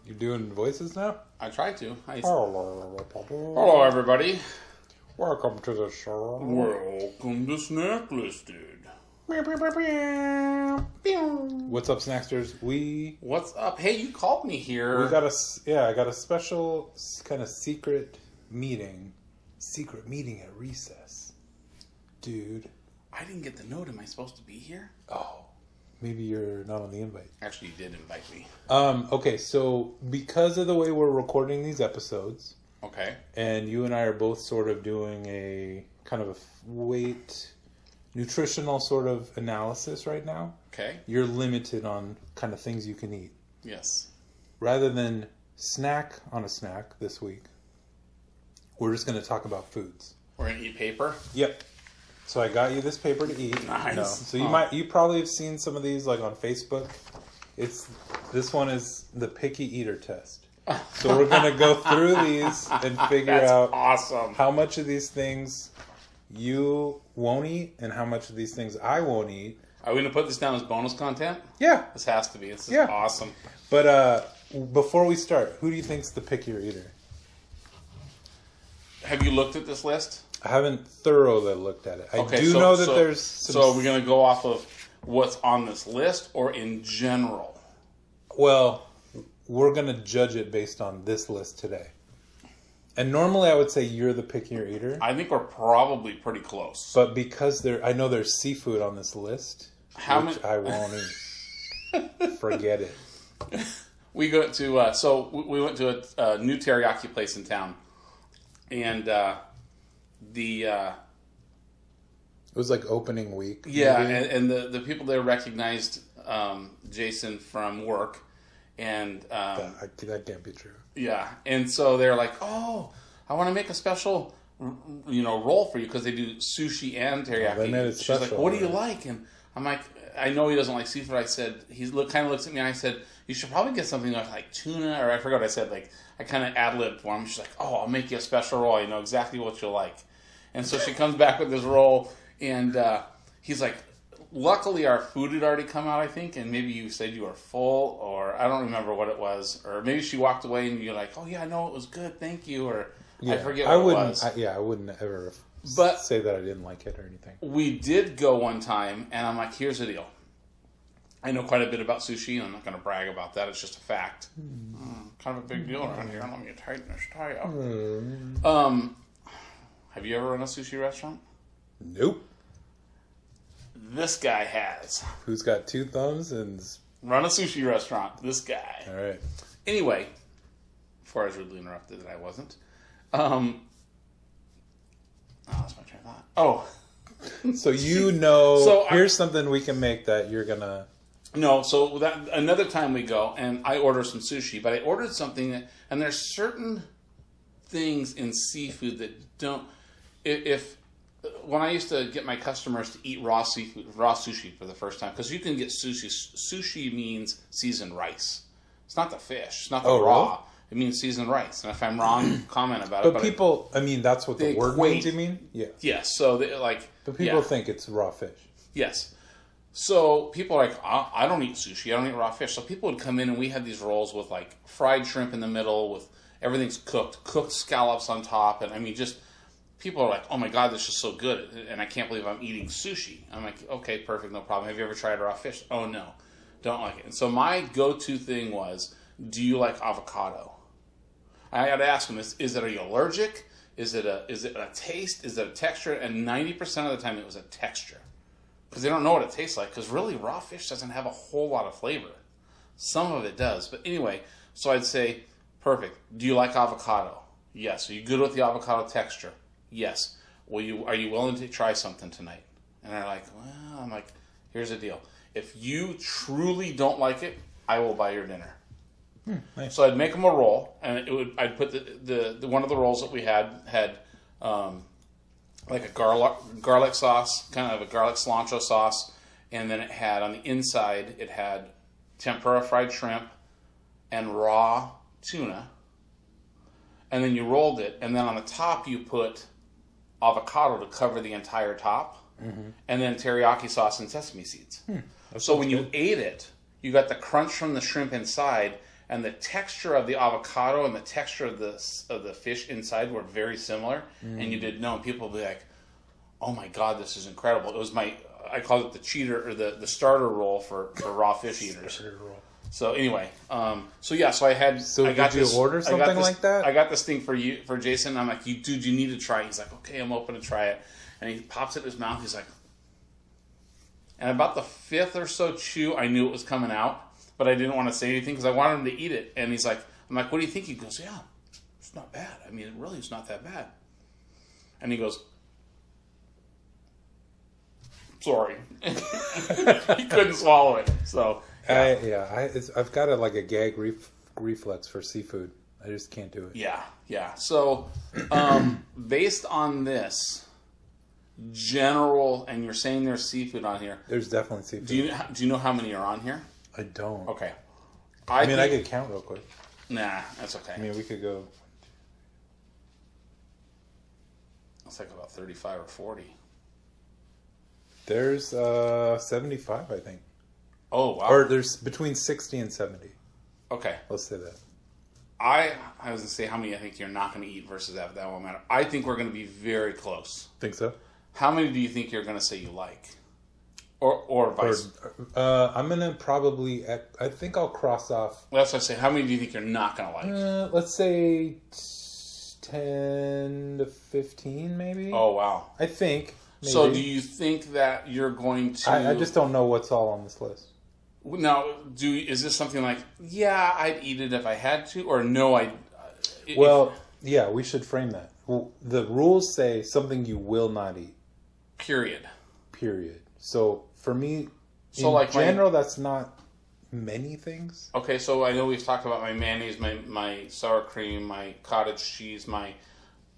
You doing voices now? I tried to. Hello, everybody. welcome to the show. Welcome to Snacklisted. What's up, Snacksters? What's up? Hey, you called me here. I got a special kind of secret meeting at recess, dude. I didn't get the note. Am I supposed to be here? Oh, maybe you're not on the invite. Actually, you did invite me. Okay, so because of the way we're recording these episodes, Okay. and you and I are both sort of doing a kind of a weight, nutritional sort of analysis right now. Okay. You're limited on kind of things you can eat. Yes. Rather than snack on a snack this week, we're just going to talk about foods. We're going to eat paper? Yep. So I got you this paper to eat. Nice. No. So you probably have seen some of these like on Facebook. This one is the picky eater test. So we're going to go through these and figure out awesome. how much of these things you won't eat and how much of these things I won't eat. Are we going to put this down as bonus content? Yeah. This has to be. This is awesome. But before we start, who do you think's the pickier eater? Have you looked at this list? I haven't thoroughly looked at it. I do know that there's some... So we're going to go off of what's on this list or in general? Well, we're going to judge it based on this list today. And normally I would say you're the pickier eater. I think we're probably pretty close. But because I know there's seafood on this list, which I won't eat. Forget it. We go to we went to a new teriyaki place in town, and it was like opening week. Yeah, and the people there recognized Jason from work, and that can't be true. Yeah, and so they're like, "Oh, I want to make a special, roll for you because they do sushi and teriyaki." They made it She's special, like, "What do you like?" And I'm like, "I know he doesn't like seafood." I said, he kind of looks at me, and I said, "You should probably get something like tuna," or I forgot what I said. Like I kind of ad-libbed for him. She's like, "Oh, I'll make you a special roll. You know exactly what you'll like." And so she comes back with this roll, and he's like, luckily our food had already come out, I think, and maybe you said you were full, or I don't remember what it was, or maybe she walked away and you're like, "Oh yeah, no, it was good, thank you," or I forget what it was. I wouldn't ever But say that I didn't like it or anything. We did go one time, and I'm like, here's the deal. I know quite a bit about sushi, and I'm not going to brag about that. It's just a fact. Kind of a big deal around here. Let me tighten this tie up. Have you ever run a sushi restaurant? Nope. This guy has. Who's got two thumbs and... Run a sushi restaurant. This guy. All right. Anyway, before I was rudely interrupted that I wasn't. That's my train of thought. Oh. So here's something we can make that you're going to... No, so another time we go, and I order some sushi, but I ordered something and there's certain things in seafood that don't... When I used to get my customers to eat raw sushi for the first time, because you can get sushi. Sushi means seasoned rice. It's not the fish. It's not the raw. Really? It means seasoned rice. And if I'm wrong, comment about it. But people, that's what the word means, you mean? Yeah. Yes. So, but people think it's raw fish. Yes. So people are like, I don't eat sushi. I don't eat raw fish. So people would come in, and we had these rolls with like fried shrimp in the middle, with everything's cooked scallops on top, and I mean just. People are like, "Oh my God, this is so good," and I can't believe I'm eating sushi. I'm like, "Okay, perfect, no problem. Have you ever tried raw fish?" "Oh no, don't like it." And so my go-to thing was, "Do you like avocado?" I had to ask them, "Is it? Are you allergic? Is it a taste? Is it a texture?" And 90% of the time, it was a texture because they don't know what it tastes like. Because really, raw fish doesn't have a whole lot of flavor. Some of it does, but anyway. So I'd say, "Perfect. Do you like avocado?" "Yes." "Are you good with the avocado texture?" "Yes." Are you willing to try something tonight?" And they're like, "Well," I'm like, "Here's the deal. If you truly don't like it, I will buy your dinner." Nice. So I'd make them a roll, and I'd put the one of the rolls that we had like a garlic sauce, kind of a garlic cilantro sauce, and then it had on the inside it had tempura fried shrimp and raw tuna, and then you rolled it, and then on the top you put avocado to cover the entire top, and then teriyaki sauce and sesame seeds. So when you ate it, you got the crunch from the shrimp inside, and the texture of the avocado and the texture of the fish inside were very similar. And you didn't know, and people would be like, "Oh my God, this is incredible!" It was I called it the cheater or the starter roll for raw fish eaters. So anyway, so I had. So I got did you order something like that? I got this thing for Jason. I'm like, dude, you need to try it. He's like, okay, I'm open to try it. And he pops it in his mouth. He's like, and about the fifth or so chew, I knew it was coming out, but I didn't want to say anything because I wanted him to eat it. And he's like, I'm like, what do you think? He goes, yeah, it's not bad. I mean, it really is not that bad. And he goes, sorry. He couldn't swallow it. So I've got a gag reflex for seafood. I just can't do it. Yeah. So based on this general, and you're saying there's seafood on here. There's definitely seafood. Do you know how many are on here? I don't. Okay. I could count real quick. Nah, that's okay. I mean, we could go. It's like about 35 or 40. There's 75, I think. Oh, wow. Or there's between 60 and 70. Okay. Let's say that. I was going to say how many I think you're not going to eat versus that won't matter. I think we're going to be very close. Think so? How many do you think you're going to say you like? Or vice? I'm going to probably... I think I'll cross off... That's what I say. How many do you think you're not going to like? Let's say 10 to 15, maybe? Oh, wow. I think. Maybe. So do you think that you're going to... I just don't know what's all on this list. Now, is this something like, yeah, I'd eat it if I had to, or no, yeah, we should frame that. Well, the rules say something you will not eat. Period. So, for me, in general, that's not many things. Okay, so I know we've talked about my mayonnaise, my sour cream, my cottage cheese, my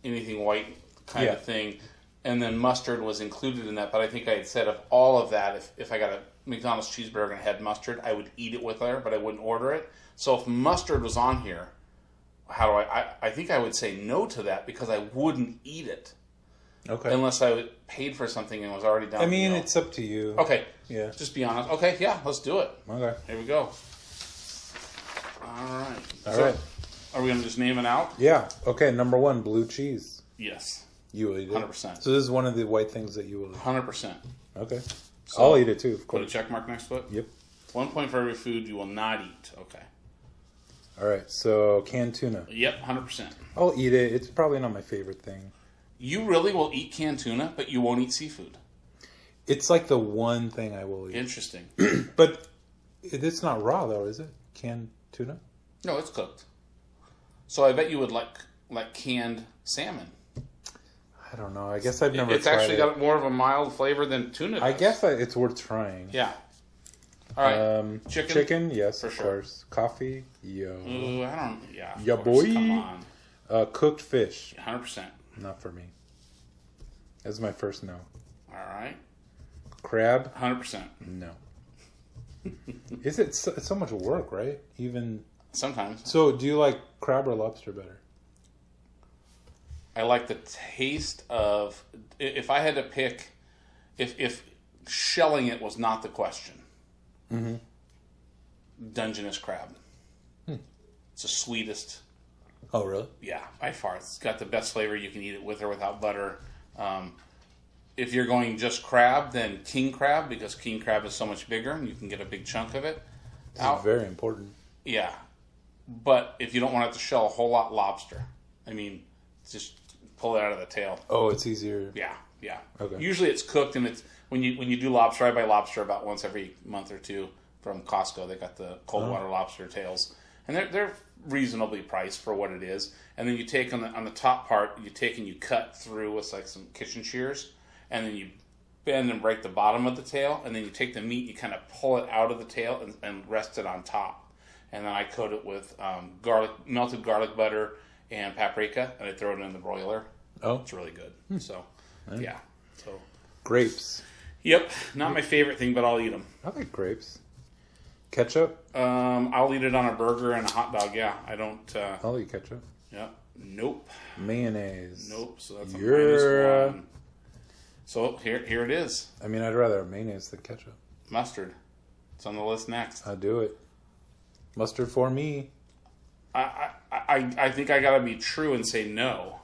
anything white kind of thing, and then mustard was included in that, but I think I had said of all of that, if I got a McDonald's cheeseburger and had mustard, I would eat it with her, but I wouldn't order it. So if mustard was on here, how do I think I would say no to that because I wouldn't eat it. Okay. Unless I paid for something and was already down. I mean, it's up to you. Okay. Yeah. Just be honest. Okay, yeah, let's do it. Okay. Here we go. All right. All right. Are we going to just name it out? Yeah. Okay, number 1, blue cheese. Yes. You will eat it? 100%. So this is one of the white things that you will eat? 100%. Okay. So I'll eat it too, of course. Put a check mark next to it? Yep. 1 point for every food you will not eat. Okay. All right, so canned tuna. Yep, 100%. I'll eat it. It's probably not my favorite thing. You really will eat canned tuna, but you won't eat seafood. It's like the one thing I will eat. Interesting. But it's not raw, though, is it? Canned tuna? No, it's cooked. So I bet you would like canned salmon. I don't know. I guess I've never tried it. It's actually got more of a mild flavor than tuna does. I guess it's worth trying. Yeah. All right. Chicken? Chicken, yes, for of sure. course. Coffee, yo. Ooh, I don't... Yeah, Ya boy. Come on. Cooked fish. 100%. Not for me. That's my first no. All right. Crab? 100%. No. Is it it's so much work, right? Even... Sometimes. So, do you like crab or lobster better? I like the taste of... If I had to pick... If shelling it was not the question. Mm-hmm. Dungeness crab. It's the sweetest. Oh, really? Yeah, by far. It's got the best flavor. You can eat it with or without butter. If you're going just crab, then king crab, because king crab is so much bigger and you can get a big chunk of it. It's very important. Yeah. But if you don't want to have to shell a whole lot, lobster. I mean, just pull it out of the tail. Oh, it's easier. Yeah. Okay. Usually it's cooked, and it's when you do lobster, I buy lobster about once every month or two from Costco. They got the cold water lobster tails, and they're reasonably priced for what it is. And then you take on the top part, you take and you cut through with like some kitchen shears, and then you bend and break the bottom of the tail, and then you take the meat, you kind of pull it out of the tail and rest it on top. And then I coat it with melted garlic butter and paprika, and I throw it in the broiler. Oh, it's really good. So, yeah. So grapes. Yep, not my favorite thing, but I'll eat them. I like grapes. Ketchup? I'll eat it on a burger and a hot dog. Yeah, I don't. I'll eat ketchup. Yeah. Nope. Mayonnaise. Nope. So that's a -1. So here it is. I mean, I'd rather have mayonnaise than ketchup. Mustard. It's on the list next. I'll do it. Mustard for me. I think I got to be true and say no,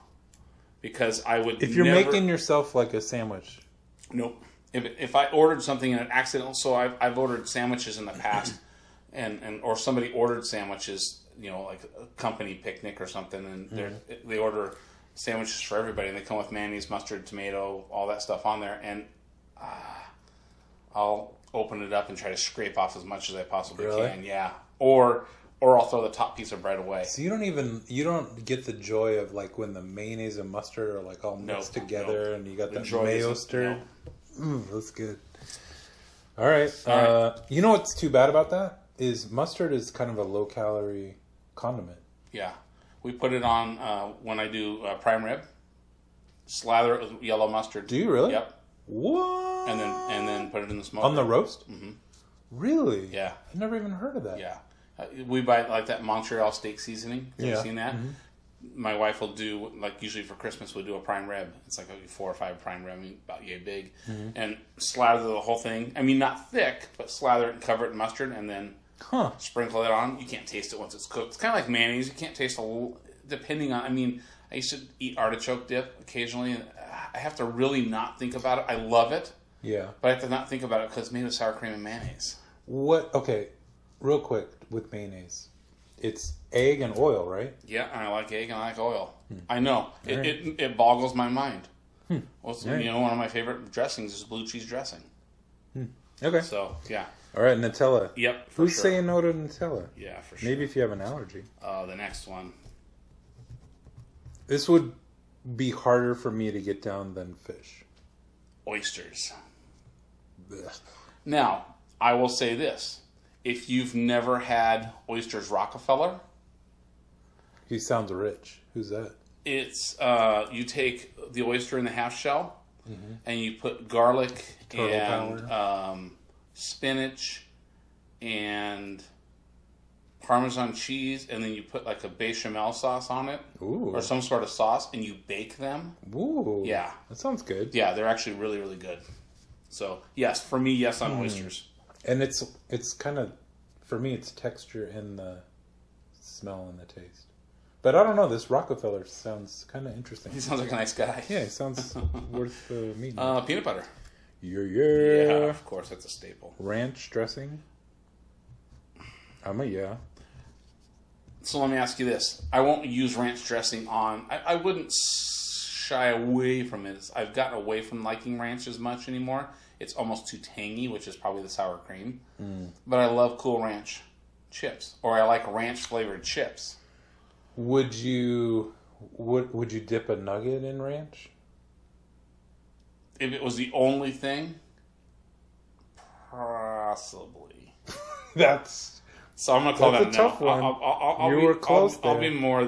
because I would. If you're making yourself like a sandwich, nope. If I ordered something and it accidentally, so I've ordered sandwiches in the past, and or somebody ordered sandwiches, like a company picnic or something, and they order sandwiches for everybody, and they come with mayonnaise, mustard, tomato, all that stuff on there, and I'll open it up and try to scrape off as much as I possibly can. Yeah, or I'll throw the top piece of bread away. So you don't get the joy of like when the mayonnaise and mustard are like all mixed together, and you got that mayo stir. That's good. All right. You know what's too bad about that is mustard is kind of a low calorie condiment. Yeah, we put it on when I do prime rib. Slather it with yellow mustard. Do you really? Yep. What? And then put it in the smoker. On the roast? Mm-hmm. Really? Yeah. I've never even heard of that. Yeah. We buy like that Montreal steak seasoning. Have you seen that? Mm-hmm. My wife will do, like usually for Christmas, we'll do a prime rib. It's like 4 or 5 prime rib, about yay big. And slather the whole thing. I mean, not thick, but slather it and cover it in mustard and then sprinkle it on. You can't taste it once it's cooked. It's kind of like mayonnaise. You can't taste a little, depending on, I mean, I used to eat artichoke dip occasionally. And I have to really not think about it. I love it. Yeah. But I have to not think about it because it's made with sour cream and mayonnaise. Okay, real quick with mayonnaise. It's egg and oil, right? Yeah, and I like egg and I like oil. I know. It boggles my mind. Well, one of my favorite dressings is blue cheese dressing. Okay. So, yeah. All right, Nutella. Yep, Who's saying no to Nutella? Yeah, for sure. Maybe if you have an allergy. The next one. This would be harder for me to get down than fish. Oysters. Blech. Now, I will say this. If you've never had oysters Rockefeller... He sounds rich. Who's that? It's, you take the oyster in the half shell, and you put garlic and spinach and Parmesan cheese, and then you put like a bechamel sauce on it. Ooh. Or some sort of sauce, and you bake them. Ooh. Yeah. That sounds good. Yeah, they're actually really, really good. So, yes, for me, yes on oysters. And it's kind of, for me, it's texture and the smell and the taste. But I don't know, this Rockefeller sounds kind of interesting. He sounds like a nice guy. Yeah, it sounds worth meeting. Peanut butter. Yeah. Yeah, of course, that's a staple. Ranch dressing? Yeah. So let me ask you this. I won't use ranch dressing on... I wouldn't shy away from it. I've gotten away from liking ranch as much anymore. It's almost too tangy, which is probably the sour cream. But I love Cool Ranch chips. Or I like ranch-flavored chips. Would you dip a nugget in ranch? If it was the only thing, possibly. So I'm gonna call that a tough one. I'll were close there. I'll be more.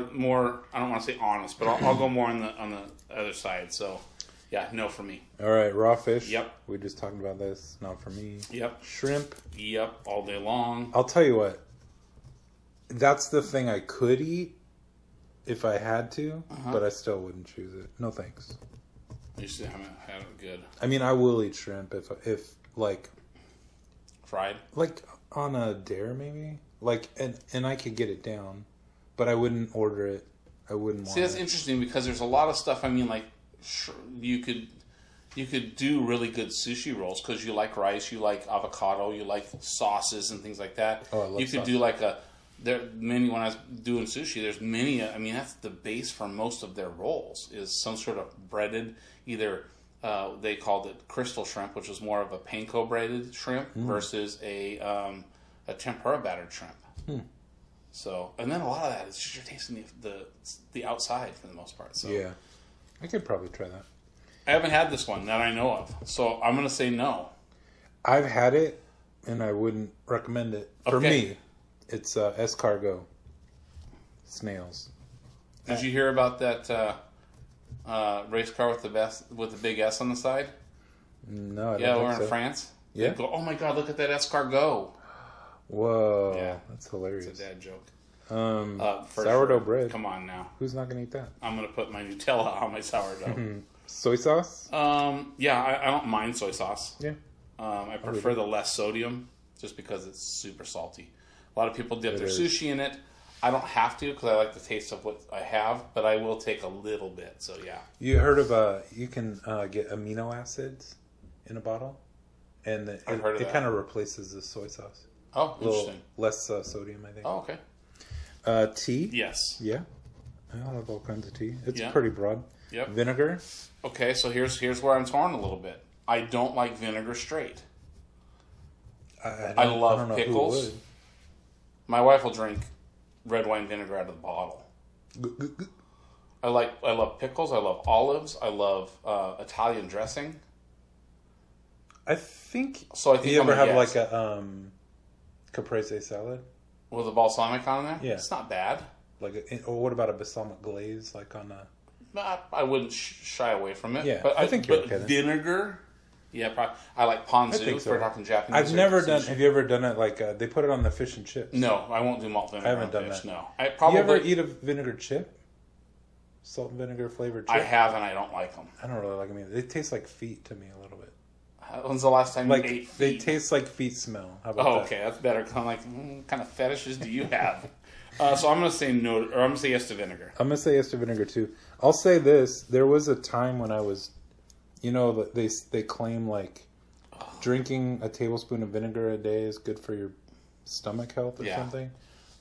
I don't want to say honest, but I'll go more on the other side. So, yeah, no for me. All right, raw fish. Yep. We just talked about this. Not for me. Yep. Shrimp. Yep. All day long. I'll tell you what. That's the thing I could eat if I had to, but I still wouldn't choose it. No thanks. You still haven't had it good. I mean, I will eat shrimp if like fried, like on a dare maybe, like and I could get it down, but I wouldn't order it. I wouldn't want. See, that's interesting because there's a lot of stuff. I mean, like you could do really good sushi rolls because you like rice, you like avocado, you like sauces and things like that. Oh, I love you could sauce. do like when I was doing sushi, there's many. I mean, that's the base for most of their rolls is some sort of breaded. Either they called it crystal shrimp, which was more of a panko breaded shrimp, versus a tempura battered shrimp. So, and then a lot of that is just you're tasting the outside for the most part. So Yeah, I could probably try that. I haven't had this one that I know of, so I'm going to say no. I've had it, and I wouldn't recommend it for Okay. me. It's escargot, snails. Did you hear about that race car with the big S on the side? No, I Yeah, don't we're think in so. France. Yeah. They go, oh my god, look at that escargot. Whoa, Yeah. that's hilarious. It's a dad joke. For Sourdough sure. bread. Come on now. Who's not gonna eat that? I'm going to put my Nutella on my sourdough. Soy sauce? Yeah, I don't mind soy sauce. Yeah. I prefer the less sodium just because it's super salty. A lot of people dip their is. sushi in it. I don't have to because I like the taste of what I have, but I will take a little bit. So yeah. You heard of you can get amino acids in a bottle, and it kind of replaces the soy sauce. Oh, interesting. Less sodium, I think. Oh, okay. Tea. Yes. Yeah. I love all kinds of tea. It's Yeah. pretty broad. Yep. Vinegar. Okay, so here's where I'm torn a little bit. I don't like vinegar straight. I love pickles. My wife will drink red wine vinegar out of the bottle. I love pickles. I love olives. I love Italian dressing. I think. So I think you ever have like a caprese salad with a balsamic on there? Yeah, it's not bad. Or what about a balsamic glaze, like on a? I wouldn't shy away from it. Yeah, but I think you're okay. Vinegar. Yeah, probably. I like ponzu for talking Japanese. I've never done. Have you ever done it like they put it on the fish and chips? No, I won't do malt vinegar. I haven't done fish, that. No, you ever eat a vinegar chip? Salt and vinegar flavored chip? I have, and I don't like them. I don't really like them either. They taste like feet to me a little bit. When's the last time you ate feet? They taste like feet smell. How about that? Okay, that's better. I'm like, what kind of fetishes do you have? So I'm going to say no, or I'm going to say yes to vinegar. I'm going to say yes to vinegar too. I'll say this: there was a time when I was, they claim like drinking a tablespoon of vinegar a day is good for your stomach health or something,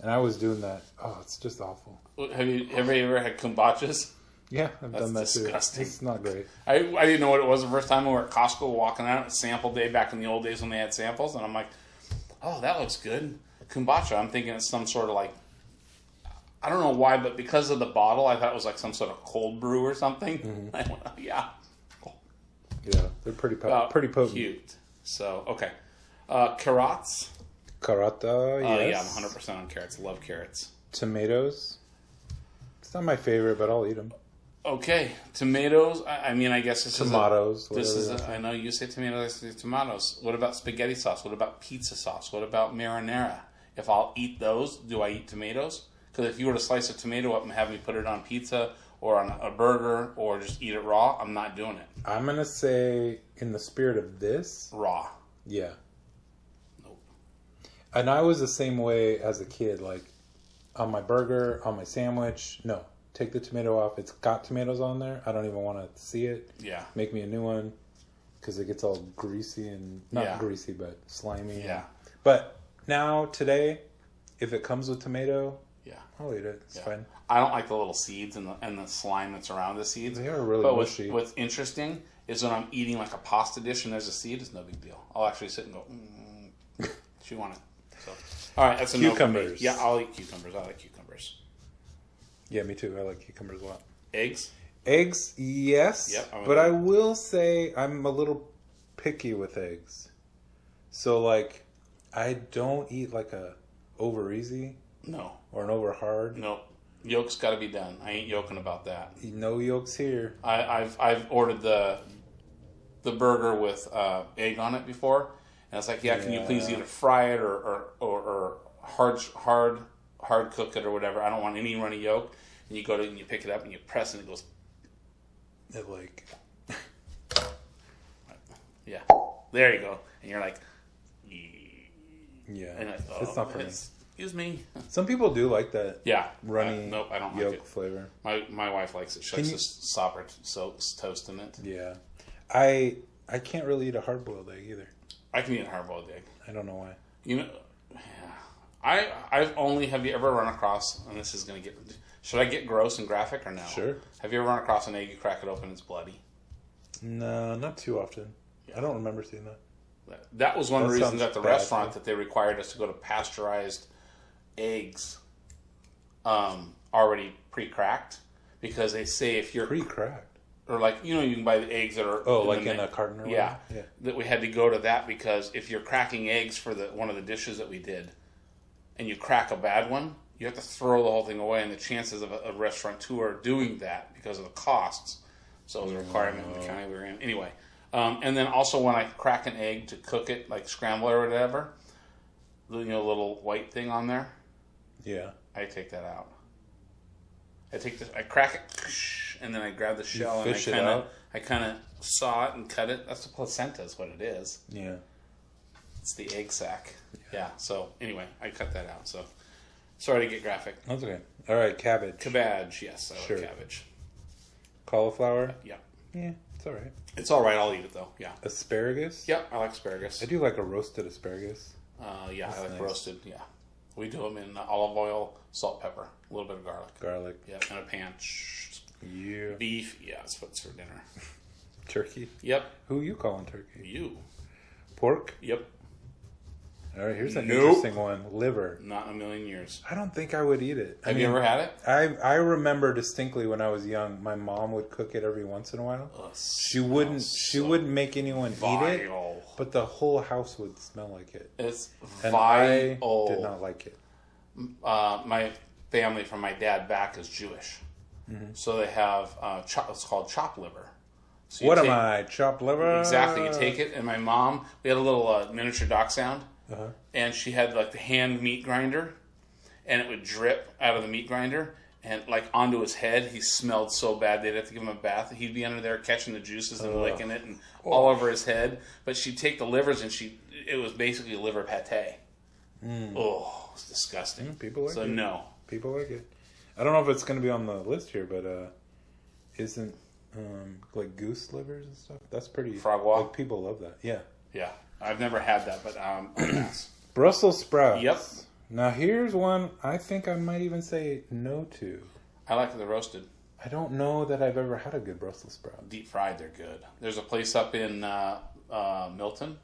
and I was doing that. Oh, it's just awful. Have you ever had kombuchas? Yeah, I've done that disgusting. too. It's not great. I didn't know what it was the first time we were at Costco walking out. It's sample day back in the old days when they had samples, and I'm like, oh, that looks good. Kombucha. I'm thinking it's some sort of like, I don't know why, but because of the bottle, I thought it was like some sort of cold brew or something. Mm-hmm. I went, oh, yeah. Yeah, they're pretty potent. Cute. So, okay. Carrots. Carrota, yes. Yeah, I'm 100% on carrots. Love carrots. Tomatoes. It's not my favorite, but I'll eat them. Okay, tomatoes. I mean, I guess this tomatoes. I know you say tomatoes. I say tomatoes. What about spaghetti sauce? What about pizza sauce? What about marinara? If I'll eat those, do I eat tomatoes? Because if you were to slice a tomato up and have me put it on pizza or on a burger or just eat it raw, I'm not doing it. I'm gonna say, in the spirit of this, raw. Yeah. Nope. And I was the same way as a kid. Like on my burger, on my sandwich, no. Take the tomato off. It's got tomatoes on there. I don't even want to see it. Yeah. Make me a new one because it gets all greasy and not greasy, but slimy. Yeah. But now today, if it comes with tomato, I'll eat it. It's fine. I don't like the little seeds and the slime that's around the seeds. They are really mushy. What's interesting is when I'm eating like a pasta dish and there's a seed, it's no big deal. I'll actually sit and go, chew on it. So, all right, that's a cucumbers. No for me. Yeah, I'll eat cucumbers. I like cucumbers. Yeah, me too. I like cucumbers a lot. Eggs? Eggs, yes. Yep, but I will say I'm a little picky with eggs. So, like, I don't eat like a over easy. No. Or an over hard. No. Yolk's got to be done. I ain't yoking about that. No yolks here. I've ordered the burger with egg on it before, and it's like, can you please either fry it or hard cook it or whatever. I don't want any runny yolk. And you go to and you pick it up and you press and it goes. It like. Yeah, there you go, and you're like. Yeah, and it's not for me. Excuse me. Some people do like that. Yeah, runny. Nope, I don't yolk like it. Flavor. My wife likes it. She likes to sop her toast in it. Yeah, I can't really eat a hard boiled egg either. I can eat a hard boiled egg. I don't know why. You know. I've only, have you ever run across, and this is going to get, should I get gross and graphic or no? Sure. Have you ever run across an egg, you crack it open, it's bloody? No, not too often. Yeah. I don't remember seeing that. That was one of the reasons at the restaurant that they required us to go to pasteurized eggs already pre-cracked, because they say if you're... Pre-cracked? Or like, you can buy the eggs that are... Oh, like in a carton or whatever? Yeah. That we had to go to that because if you're cracking eggs for one of the dishes that we did, and you crack a bad one, you have to throw the whole thing away, and the chances of a restaurateur doing that because of the costs, so it was a requirement in the county we were in. Anyway, and then also when I crack an egg to cook it, like scramble it or whatever, the little white thing on there, I take that out. I crack it, and then I grab the shell and I kind of saw it and cut it. That's the placenta is what it is. Yeah. It's the egg sac. Yeah. So anyway, I cut that out. So Sorry to get graphic. That's okay. All right, cabbage. Cabbage, yes, I like cabbage. Cauliflower? Yeah. Yeah, it's all right. It's all right. I'll eat it, though. Yeah. Asparagus? Yeah, I like asparagus. I do like a roasted asparagus. Yeah, that's I like roasted, yeah. We do them in olive oil, salt, pepper, a little bit of garlic. Garlic. Yeah, in a pan. Yeah. Beef, yeah, that's what's for dinner. Turkey? Yep. Who you calling turkey? You. Pork? Yep. All right, here's an interesting one. Liver. Not in a million years. I don't think I would eat it. Have you ever had it? I remember distinctly when I was young, my mom would cook it every once in a while. She wouldn't make anyone eat it, but the whole house would smell like it. It's and vile. I did not like it. My family from my dad back is Jewish. So they have it's called chopped liver. So what am I? Chopped liver? Exactly. You take it, and my mom, we had a little miniature dachshund. And she had like the hand meat grinder, and it would drip out of the meat grinder and like onto his head. He smelled so bad they'd have to give him a bath. He'd be under there catching the juices and licking it and all over his head. But she'd take the livers and it was basically liver pate. Oh, it's disgusting. People like it. So no, people like it. I don't know if it's going to be on the list here, but isn't like goose livers and stuff? That's pretty. Frogwa. Like people love that. Yeah. Yeah. I've never had that, but yes. Brussels sprouts. Yep. Now here's one I think I might even say no to. I like the roasted. I don't know that I've ever had a good Brussels sprout. Deep fried, they're good. There's a place up in Milton,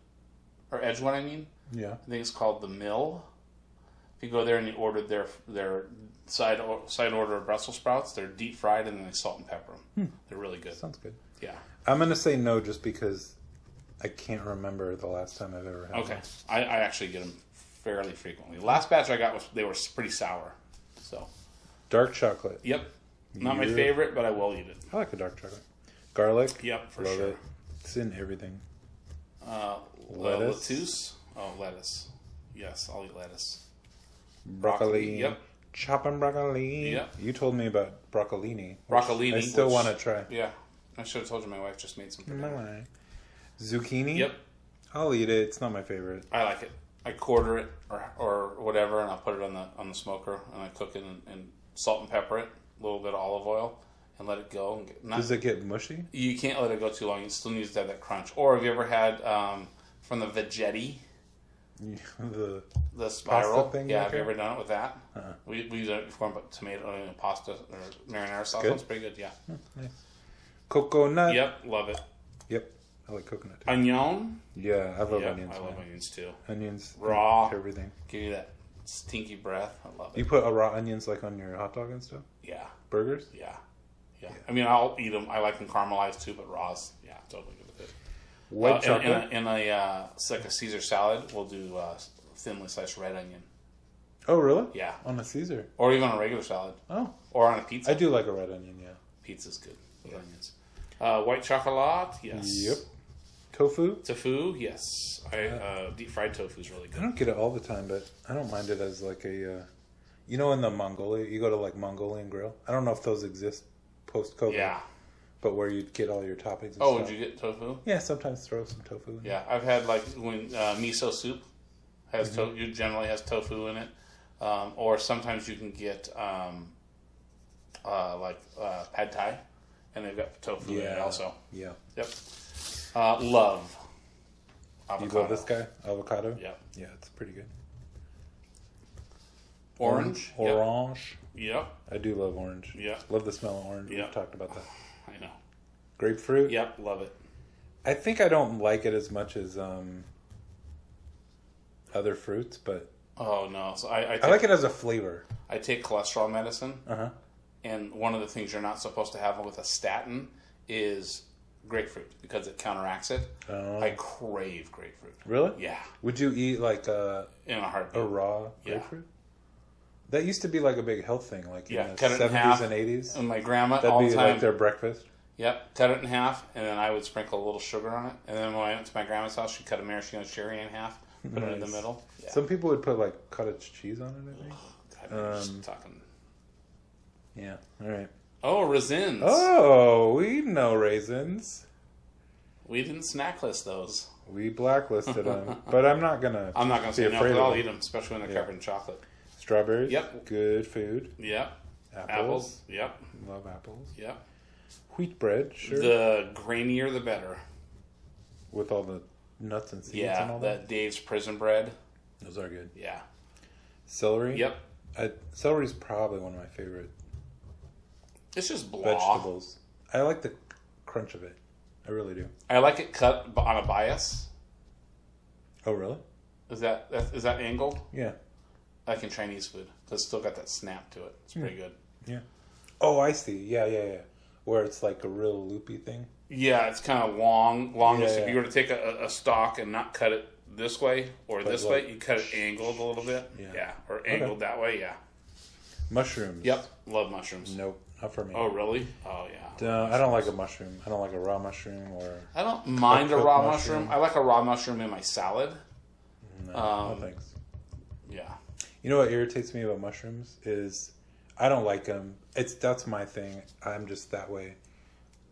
or Edgewood, I mean. Yeah. I think it's called The Mill. If you go there and you order their side order of Brussels sprouts, they're deep fried and then they salt and pepper them. They're really good. Sounds good. Yeah. I'm going to say no just because I can't remember the last time I've ever had Okay. one. I actually get them fairly frequently. The last batch I got they were pretty sour. So. Dark chocolate. Yep. Not my favorite, but I will eat it. I like a dark chocolate. Garlic. Yep, for Love sure. It. It's in everything. Lettuce. Oh, lettuce. Yes, I'll eat lettuce. Broccoli. Yep. Chopping broccoli. Yep. You told me about broccolini. Broccolini. I still want to try. Yeah. I should have told you my wife just made some for dinner. Zucchini? Yep. I'll eat it. It's not my favorite. I like it. I quarter it or whatever, and I'll put it on the smoker, and I cook it and salt and pepper it, a little bit of olive oil, and let it go. Does it get mushy? You can't let it go too long. It still needs to have that crunch. Or have you ever had from the Vegetti? The spiral thing. Yeah, have you ever done it with that? Uh-uh. We use it for tomato and pasta or marinara sauce. Good. It's pretty good. Yeah. Nice. Coconut. Yep, love it. Yep, I like coconut too. Onion. Yeah, I love onions. I love onions too. Onions, raw, everything. Give you that stinky breath. I love it. You put raw onions like on your hot dog and stuff. Yeah. Burgers. Yeah. I mean, I'll eat them. I like them caramelized too, but raws, yeah, totally good with it. White chocolate. In it's like a Caesar salad, we'll do thinly sliced red onion. Oh, really? Yeah. On a Caesar. Or even on a regular salad. Oh. Or on a pizza. I do like a red onion. Yeah. Pizza's good with onions. White chocolate, yes. Yep. Tofu, yes. Deep fried tofu is really good. I don't get it all the time, but I don't mind it as like a, in the Mongolia, you go to like Mongolian Grill. I don't know if those exist post-COVID. Yeah. But where you get all your toppings and stuff. stuff. Would you get tofu? Yeah, sometimes throw some tofu in. Yeah, I've had like when miso soup has generally has tofu in it. Or sometimes you can get pad thai. And they've got tofu in it also. Yeah. Yep. Love. Avocado. You love this guy? Avocado? Yep. Yeah, it's pretty good. Orange. Orange. Yep. I do love orange. Yep. Love the smell of orange. Yep. We've talked about that. I know. Grapefruit? Yep, love it. I think I don't like it as much as other fruits, but... Oh, no. So I like it as a flavor. I take cholesterol medicine. Uh-huh. And one of the things you're not supposed to have with a statin is grapefruit because it counteracts it. Oh. I crave grapefruit. Really? Yeah. Would you eat like in a heartbeat. A raw grapefruit? That used to be like a big health thing, like in the cut it 70s in half, and 80s. And my grandma That'd all be the time. like their breakfast. Yep, cut it in half, and then I would sprinkle a little sugar on it. And then when I went to my grandma's house, she'd cut a maraschino cherry in half, put it in the middle. Yeah. Some people would put like cottage cheese on it, I think. God, just talking. Yeah, all right. Oh, raisins. Oh, we know raisins. We didn't snack list those. We blacklisted them, but I'm not gonna. I'm not gonna say no, but I'll eat them, especially when they're covered in chocolate. Strawberries. Yep. Good food. Yep. Apples. Yep. Love apples. Yep. Wheat bread. Sure. The grainier, the better. With all the nuts and seeds and all that Dave's Prison Bread. Those are good. Yeah. Celery. Yep. Celery's probably one of my favorite. It's just blah. Vegetables. I like the crunch of it. I really do. I like it cut on a bias. Oh, really? Is that angled? Yeah. Like in Chinese food. It's still got that snap to it. It's pretty good. Yeah. Oh, I see. Yeah. Where it's like a real loopy thing. Yeah, it's kind of long. Yeah, If you were to take a stalk and not cut it this way or this like, way, you cut it angled a little bit. Yeah. Or angled that way, yeah. Mushrooms. Yep. Love mushrooms. Nope. Not for me. Oh, really? Oh, yeah. I don't like a mushroom. I don't like a raw mushroom or... I don't mind a raw mushroom. I like a raw mushroom in my salad. No thanks. Yeah. You know what irritates me about mushrooms is I don't like them. That's my thing. I'm just that way.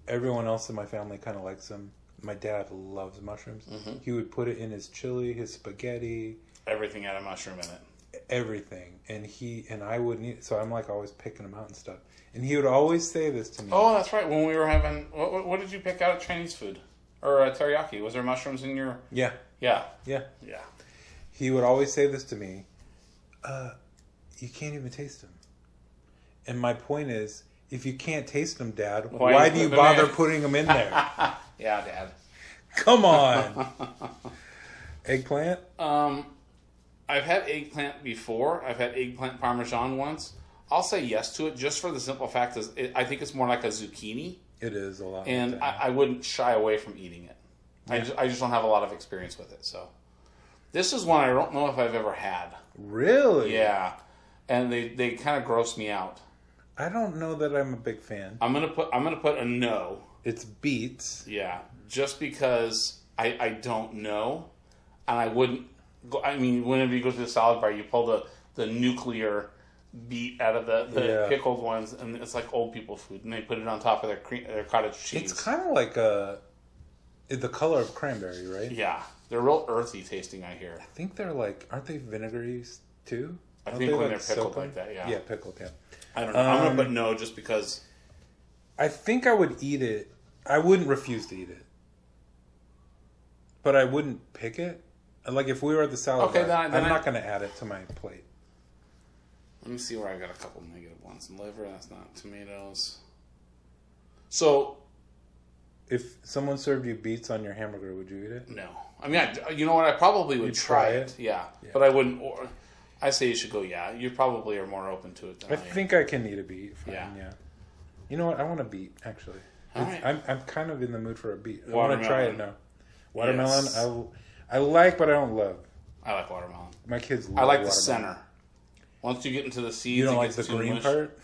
Everyone else in my family kind of likes them. My dad loves mushrooms. Mm-hmm. He would put it in his chili, his spaghetti. Everything had a mushroom in it. Everything. And I wouldn't eat it. So I'm like always picking them out and stuff. And he would always say this to me. Oh, that's right. When we were having... What did you pick out of Chinese food? Or teriyaki? Was there mushrooms in your... Yeah. Yeah. Yeah. Yeah. He would always say this to me. You can't even taste them. And my point is, if you can't taste them, Dad, why do you bother putting them in there? Yeah, Dad. Come on. Eggplant? I've had eggplant before. I've had eggplant parmesan once. I'll say yes to it just for the simple fact is I think it's more like a zucchini. It is a lot. And like I wouldn't shy away from eating it. Yeah. I just don't have a lot of experience with it. So this is one I don't know if I've ever had. Really? Yeah. And they kind of gross me out. I don't know that I'm a big fan. I'm gonna put a no. It's beets. Yeah. Just because I don't know. And I wouldn't go, I mean, whenever you go to the salad bar, you pull the nuclear beet out of the pickled ones, and it's like old people food, and they put it on top of their cottage cheese. It's kind of like the color of cranberry, right? Yeah, they're real earthy tasting. I hear. I think they're like, aren't they vinegaries too? I think when they're pickled like that, yeah. Yeah, pickled. Yeah. I don't know. I'm gonna put no just because. I think I would eat it. I wouldn't refuse to eat it, but I wouldn't pick it. Like if we were at the salad bar, I'm not going to add it to my plate. Let me see where I got a couple negative ones. Liver, that's not tomatoes. So, if someone served you beets on your hamburger, would you eat it? No. I mean, you know what? I probably would try it. Yeah. But I wouldn't. I say you should go. Yeah, you probably are more open to it than I think I can eat a beet. Fine, yeah. You know what? I want a beet actually. All right. I'm kind of in the mood for a beet. I Watermelon. want to try it now. Watermelon. Yes. I like, but I don't love. I like watermelon. My kids love I like watermelon. the center. Once you get into the seeds, you don't like the green part?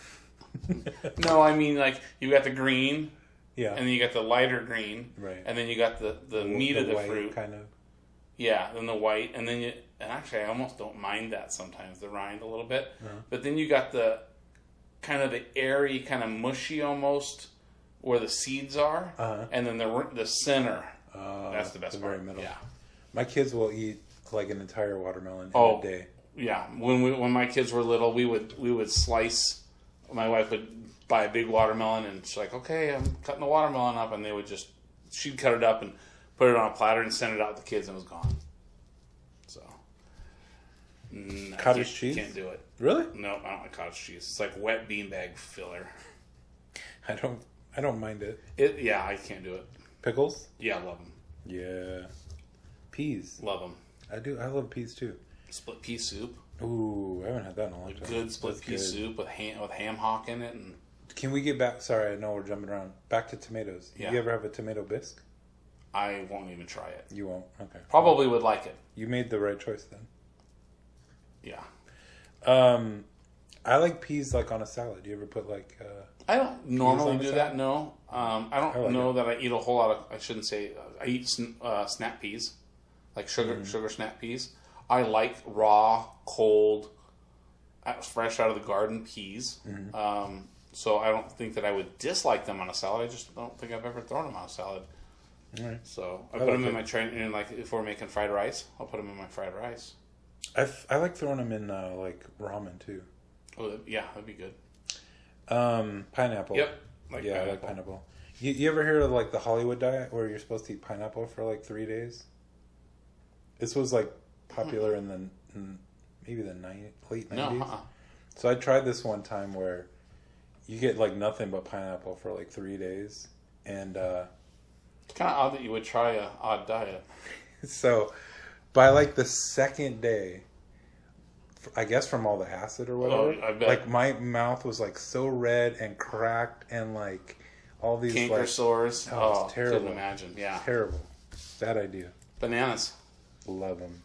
No, I mean like you got the green, and then you got the lighter green, right, and then you got the meat of the white, fruit, kind of. Yeah, then the white, and then and actually I almost don't mind that sometimes, the rind a little bit, but then you got the kind of the airy, kind of mushy almost, where the seeds are, and then the center. That's the best part. Very middle. Yeah. My kids will eat like an entire watermelon in a day. Yeah, when my kids were little, we would slice. My wife would buy a big watermelon, and she's like, "Okay, I'm cutting the watermelon up," and she'd cut it up and put it on a platter and send it out to the kids, and it was gone. So, cottage cheese? Can't do it. Really? No, I don't like cottage cheese. It's like wet beanbag filler. I don't mind it. Yeah, I can't do it. Pickles? Yeah, I love them. Yeah. Peas. Love them. I do. I love peas too. Split pea soup. Ooh, I haven't had that in a long time. Good split pea soup with ham hock in it. And can we get back? Sorry, I know we're jumping around. Back to tomatoes. Yeah. You ever have a tomato bisque? I won't even try it. You won't? Okay. Probably would like it. You made the right choice then. Yeah. I like peas like on a salad. Do you ever put like... I don't normally do that, no. I don't know that I eat a whole lot of... I shouldn't say... I eat snap peas. Like sugar snap peas. I like raw, cold, fresh out of the garden peas. Mm-hmm. So I don't think that I would dislike them on a salad. I just don't think I've ever thrown them on a salad. All right. So I put them in my train, and like if we're making fried rice, I'll put them in my fried rice. I like throwing them in like ramen too. Oh yeah, that'd be good. Pineapple. Yep. I like pineapple. You ever hear of like the Hollywood diet where you're supposed to eat pineapple for like 3 days? This was like popular in maybe the late 90s. No, So I tried this one time where you get like nothing but pineapple for like 3 days, and it's kind of odd that you would try a odd diet. So by like the second day, I guess from all the acid or whatever, I bet. like my mouth was like so red and cracked and like all these canker like sores. Oh, it's terrible. Couldn't imagine. Yeah, terrible. Bad idea. Bananas. Love them.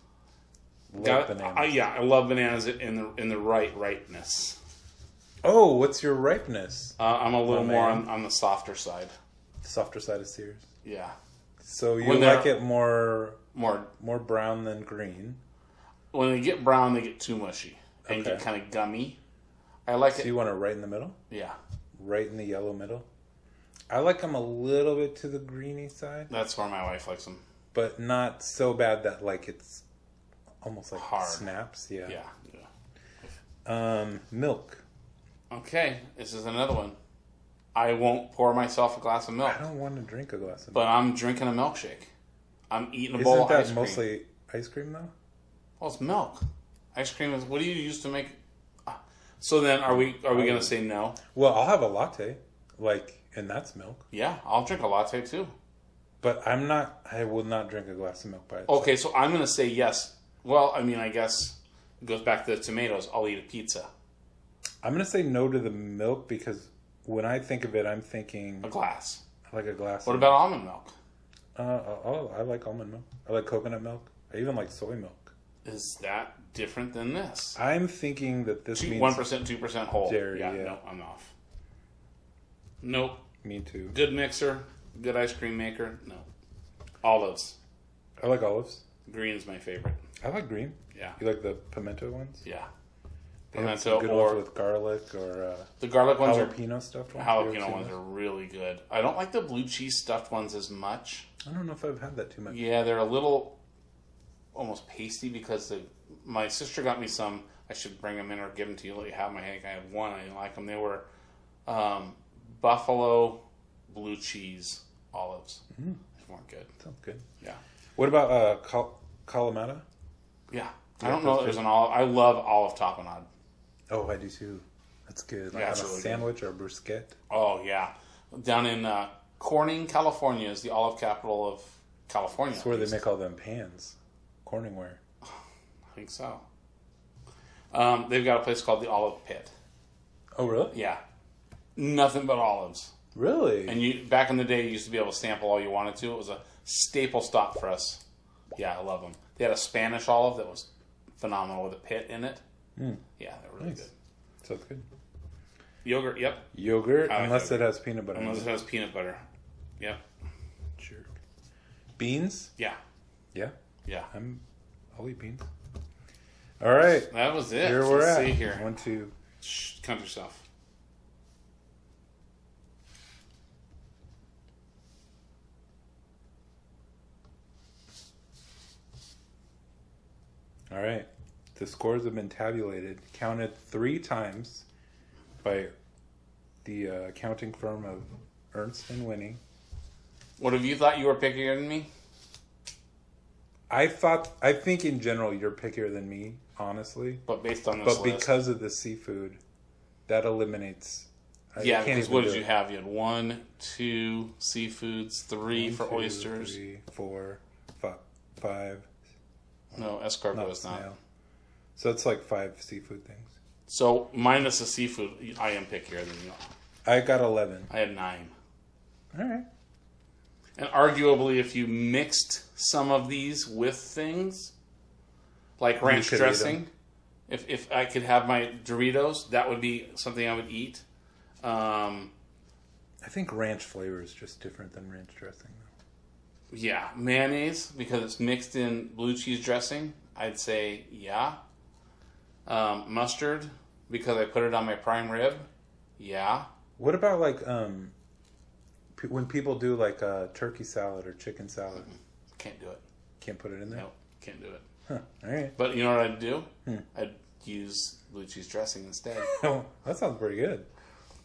Bananas. I love bananas in the rightness. Oh, what's your ripeness? I'm a little more on the softer side. Softer side of Sears. Yeah. So you like it more brown than green. When they get brown, they get too mushy and get kind of gummy. I like it. So you want it right in the middle? Yeah. Right in the yellow middle? I like them a little bit to the greeny side. That's where my wife likes them. But not so bad that like it's almost like hard. Snaps. Yeah. Yeah. Milk. Okay, this is another one. I won't pour myself a glass of milk. I don't want to drink a glass of milk. But I'm drinking a milkshake. I'm eating a bowl of ice cream. Isn't that mostly ice cream though? Well, it's milk. Ice cream is. What do you use to make? So then, are we going to say no? Well, I'll have a latte, and that's milk. Yeah, I'll drink a latte too. But I will not drink a glass of milk by itself. Okay, so I'm going to say yes. Well, I mean, I guess it goes back to the tomatoes. I'll eat a pizza. I'm going to say no to the milk because when I think of it, I'm thinking a glass. I like a glass. What about almond milk? I like almond milk. I like coconut milk. I even like soy milk. Is that different than this? I'm thinking that this means 1%, 2% whole. Dairy, yeah. No, I'm off. Nope. Me too. Good mixer, good ice cream maker. No. Olives. I like olives. Green's my favorite. I like green. Yeah. You like the pimento ones? Yeah. Pimento good ones with garlic or the garlic ones jalapeno stuffed ones. Jalapeno ones are really good. I don't like the blue cheese stuffed ones as much. I don't know if I've had that too much. Yeah, they're a little almost pasty because my sister got me some. I should bring them in or give them to you. Let you have my headache. I had one. I didn't like them. They were buffalo blue cheese olives. Mm. They weren't good. Sounds good. Yeah. What about Kalamata? Yeah. I don't know if there's an olive. I love olive tapenade. Oh, I do too. That's good. Like yeah, on a really sandwich or a bruschetta. Oh, yeah. Down in Corning, California is the olive capital of California. That's where they make all them pans. Corningware. I think so. They've got a place called the Olive Pit. Oh, really? Yeah. Nothing but olives. Really? And back in the day, you used to be able to sample all you wanted to. It was a staple stop for us. Yeah, I love them. They had a Spanish olive that was phenomenal with a pit in it. Mm. Yeah, they're really good. Sounds good. Yogurt, yep. Yogurt, unless it has peanut butter. Unless it has peanut butter. Yep. Sure. Beans? Yeah. Yeah? Yeah. I'll eat beans. All right. That was it. Here we're at. See here. 1, 2. Shh, count yourself. All right. The scores have been tabulated, counted 3 times by the accounting firm of Ernst and Winning. What have you thought you were pickier than me? I think in general you're pickier than me, honestly. But based on this list. Because of the seafood, that eliminates. Yeah, because what did you have? You had 1, 2 seafoods, 3 for oysters. 3, 4, 5. No, escargot is not. So it's like 5 seafood things. So minus the seafood, I am pickier than you. I got 11. I had 9. All right. And arguably, if you mixed some of these with things, like ranch dressing, if I could have my Doritos, that would be something I would eat. I think ranch flavor is just different than ranch dressing, though. Yeah. Mayonnaise, because it's mixed in blue cheese dressing, I'd say yeah. Mustard, because I put it on my prime rib, yeah. What about like when people do like a turkey salad or chicken salad? Can't do it. Can't put it in there? Nope, can't do it. Huh. All right. But you know what I'd do? I'd use blue cheese dressing instead. Oh, that sounds pretty good.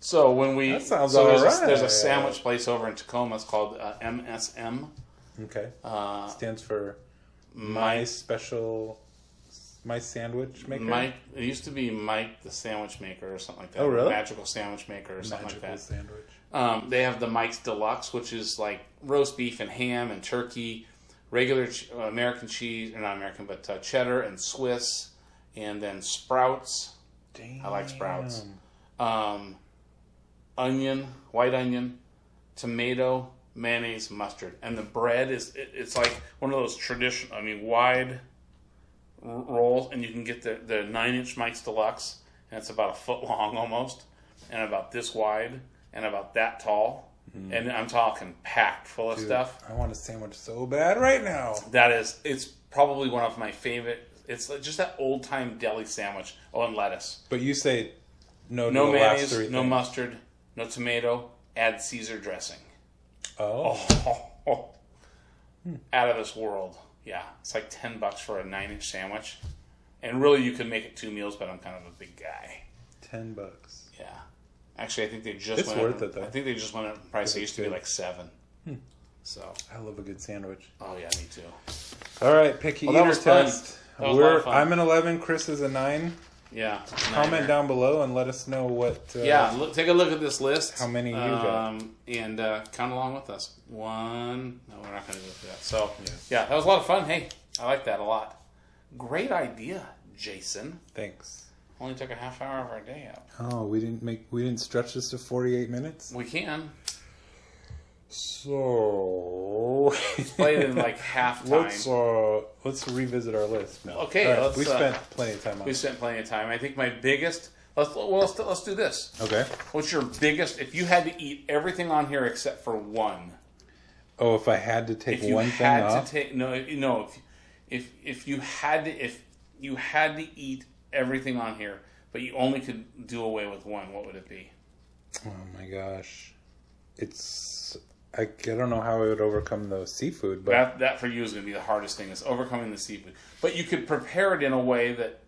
So when we that sounds there's a sandwich place over in Tacoma. It's called MSM. Okay. Stands for my sandwich maker. Mike. It used to be Mike the Sandwich Maker or something like that. Oh, really? Magical Sandwich Maker or something like that. Sandwich. They have the Mike's Deluxe, which is like roast beef and ham and turkey, regular American cheese, or not American, but cheddar and Swiss, and then Sprouts. Damn. I like Sprouts. Onion, white onion, tomato, mayonnaise, mustard, and the bread it's like one of those traditional, wide rolls, and you can get the 9-inch Mike's Deluxe, and it's about a foot long almost, and about this wide, and about that tall, and I'm talking packed full of stuff. I want a sandwich so bad right now. It's probably one of my favorite. It's just that old time deli sandwich. Oh, and lettuce. But you say no mayonnaise, no mustard, no tomato. Add Caesar dressing. Oh. Out of this world. Yeah, it's like $10 for a 9-inch sandwich, and really you could make it 2 meals. But I'm kind of a big guy. $10. Yeah, actually, I think they just it's worth it though. I think they just went up in price. It used to be like $7. So I love a good sandwich. Oh yeah, me too. All right, picky eater test. I'm an 11. Chris is a 9. Yeah. Comment down below and let us know what. Take a look at this list. How many you got? And count along with us. 1. No, we're not going to do that. So yeah, that was a lot of fun. Hey, I like that a lot. Great idea, Jason. Thanks. Only took a half hour of our day out. Oh, we didn't stretch this to 48 minutes. We can. So let's play it in like half time. Let's revisit our list now. Okay, right, we spent plenty of time on it. We spent plenty of time. I think my biggest. Let's do this. Okay. What's your biggest? If you had to eat everything on here except for one. Oh, if I had to take one thing off. If you had to eat everything on here, but you only could do away with one, what would it be? Oh my gosh, I don't know how I would overcome the seafood, but that for you is going to be the hardest thing, is overcoming the seafood. But you could prepare it in a way that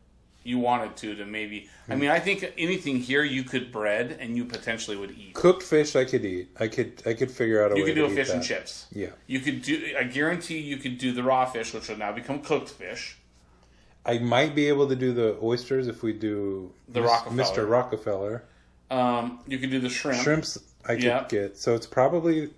you wanted to maybe. I think anything here you could bread and you potentially would eat. Cooked fish I could eat. I could figure out a way to eat that. You could do a fish and chips. Yeah. You could do. I guarantee you could do the raw fish, which would now become cooked fish. I might be able to do the oysters if we do the Rockefeller. Mr. Rockefeller. You could do the shrimp. Shrimps I could get. So it's probably.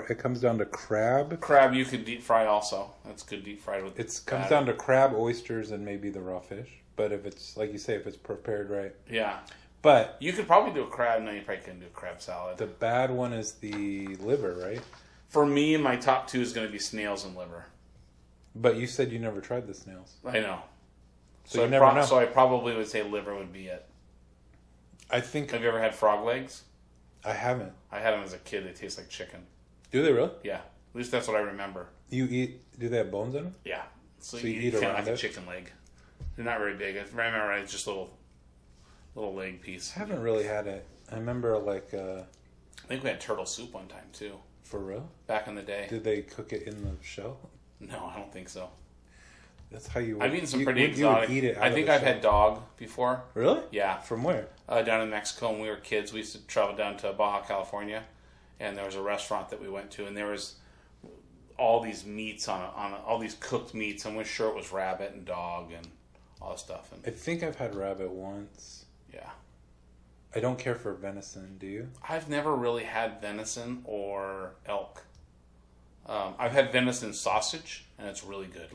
It comes down to crab. Crab you could deep fry also. That's good deep fried with. It comes down to crab, oysters, and maybe the raw fish. But if it's like you say, if it's prepared right, yeah. But you could probably do a crab. No, you probably couldn't do a crab salad. The bad one is the liver, right? For me, my top 2 is going to be snails and liver. But you said you never tried the snails. I know. So you never know. So I probably would say liver would be it. I think. Have you ever had frog legs? I haven't. I had them as a kid. They taste like chicken. Do they really? Yeah. At least that's what I remember. You eat? Do they have bones in them? Yeah. So you eat around kind of like it? a chicken leg. They're not very big. I remember it's just a little leg piece. I haven't really had it. I remember I think we had turtle soup one time too. For real? Back in the day. Did they cook it in the shell? No, I don't think so. That's how you. I've eaten some pretty exotic. You would eat it I think I've had dog before. Really? Yeah. From where? Down in Mexico. When we were kids, we used to travel down to Baja California, and there was a restaurant that we went to, and there was all these meats on all these cooked meats. I'm sure it was rabbit and dog and all this stuff. And I think I've had rabbit once. Yeah. I don't care for venison. Do you? I've never really had venison or elk. I've had venison sausage, and it's really good.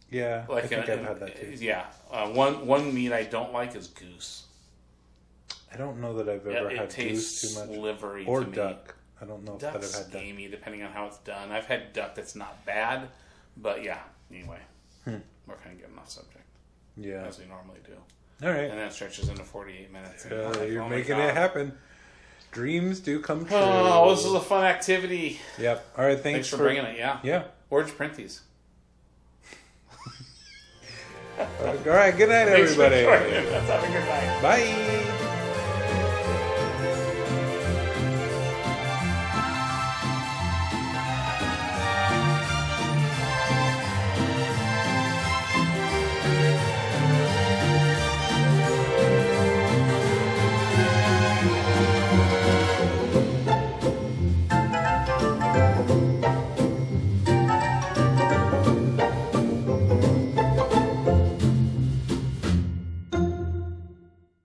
Yeah, I think I've had that too. Yeah. One meat I don't like is goose. I don't know that I've ever had goose too much. Livery or to duck. Me. I don't know Duck's that I've had duck. gamey, depending on how it's done. I've had duck that's not bad, but yeah. Anyway, we're kind of getting off subject. Yeah, as we normally do. All right, and then it stretches into 48 minutes. You're making it happen. Dreams do come true. Oh, this is a fun activity. Yep. All right. Thanks for bringing it. Yeah. Yeah. Where'd you print these? All right. Good night, everybody. Let's have a good night. Bye.